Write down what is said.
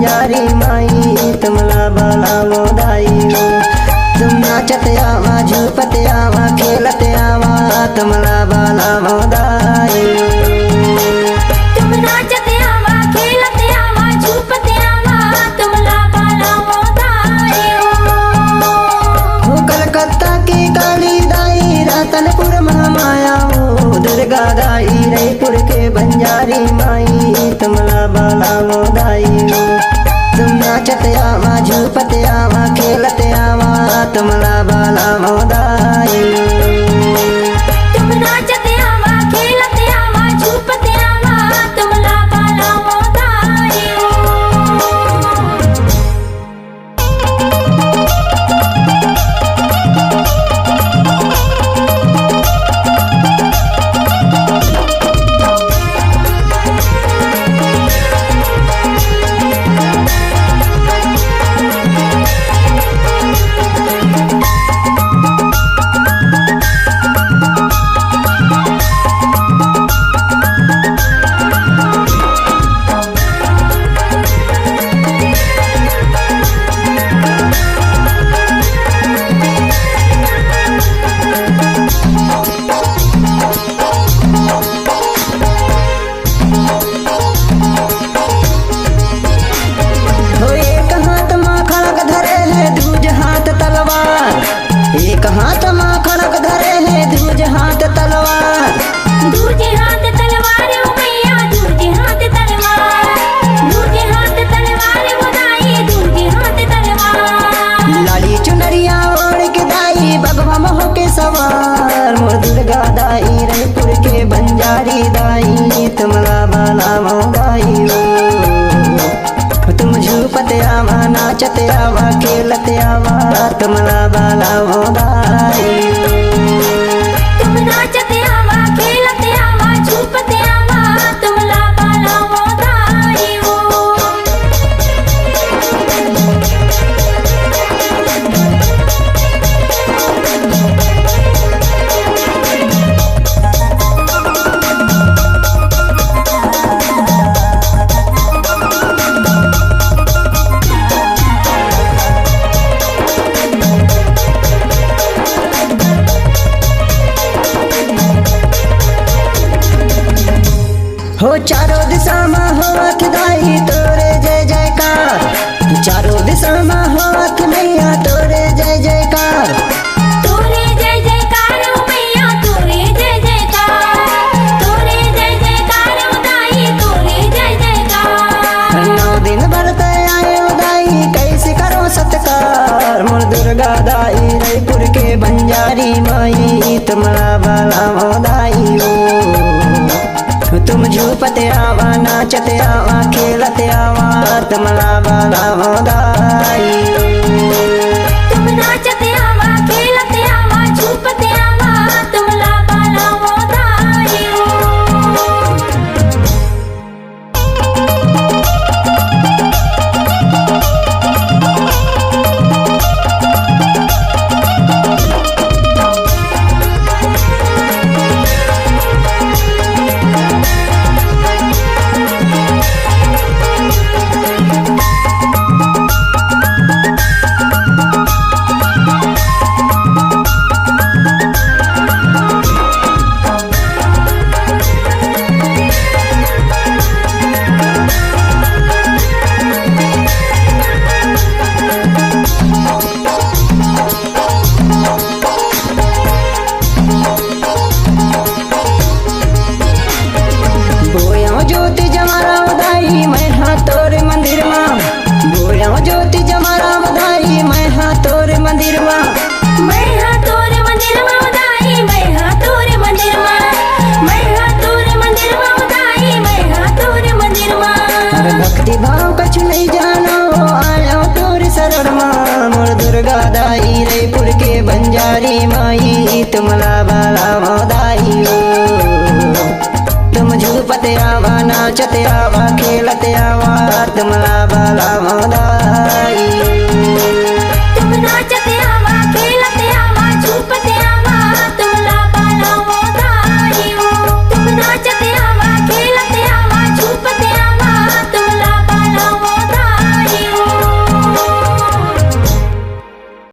बंजारी माई तुमला बाला मोदाई। तुम नाचत आवा झूपत आवा खेलत आवा तुमला बाला मोदाई। तुम नाचत आवा खेलत आवा झूपत आवा तुमला बाला मोदाई। हो कलकत्ता की काली दाई रतनपुर महामाया हो दुर्गा दाई रायपुर के बंजारी माई तुमला बाला मोदाई। तुम नाचत आवा झूपत आवा खेलत आवा तुमला बाला मोदाई। तुम नाचत आवा खेलत आवा झूपत आवा तुमला बाला मोदाई। एक हाथ माँ खड़क धरे है दूजे हाथ तलवार। दूजे हाथ तलवार ओ मैया दूजे हाथ तलवार। दूजे हाथ तलवार मोदाई दूजे हाथ तलवार। लाली चुनरिया ओढ़ के दाई बगवा मोह के सवार मोर दुर्गा दाई रायपुर के बंजारी दाई तुमला बाला मोदाई। तुम झूपत आवा नाचत आवा खेलत आवा तुमला बाला मोदाई। तुम नाचत आवा खेलत आवा झूपत आवा तुमला बाला मोदाई। हो चारों दिशा में होत दाई तोरे जय जयकार। चारों दिशा में होत मैया तोरे जय जयकार। तोरे जय जयकार ओ मैया तोरे जय जयकार। तोरे जय जयकार ओ दाई तोरे जय जयकार। 9 दिन व्रत आयो दाई कैसे करो सत्कार मोर दुर्गा दाई रायपुर के बंजारी माई तुमला बाला मोदाई। तुम झूपत आवा नाचत आवा खेलत आवा तुमला बाला मोदाई। तुम नाचत आवा खेलत आवा झूपत आवा तुमला बाला मोदाई। ज्योति जमारा बधाई मैं हाँ तोरे मंदिर माँ। बोया ज्योति जमारा बधाई मैं हाँ तोरे मंदिर माँ। मैं हाँ तोरे मंदिर में बधाई मैं हाँ तोरे मंदिर में। मैं हाँ तोरे मंदिर में बधाई मैं हाँ तोरे मंदिर में। अरे भक्ति भाव कछु नहीं जानो आयो तोरे शरण माँ मोर दुर्गा दाई रायपुर के बंजारी माई तुमला बाला मोदाई। तुम झूपत आवा नाचत आवा खेलत आवा तुमला बाला मोदाई। तुम नाचत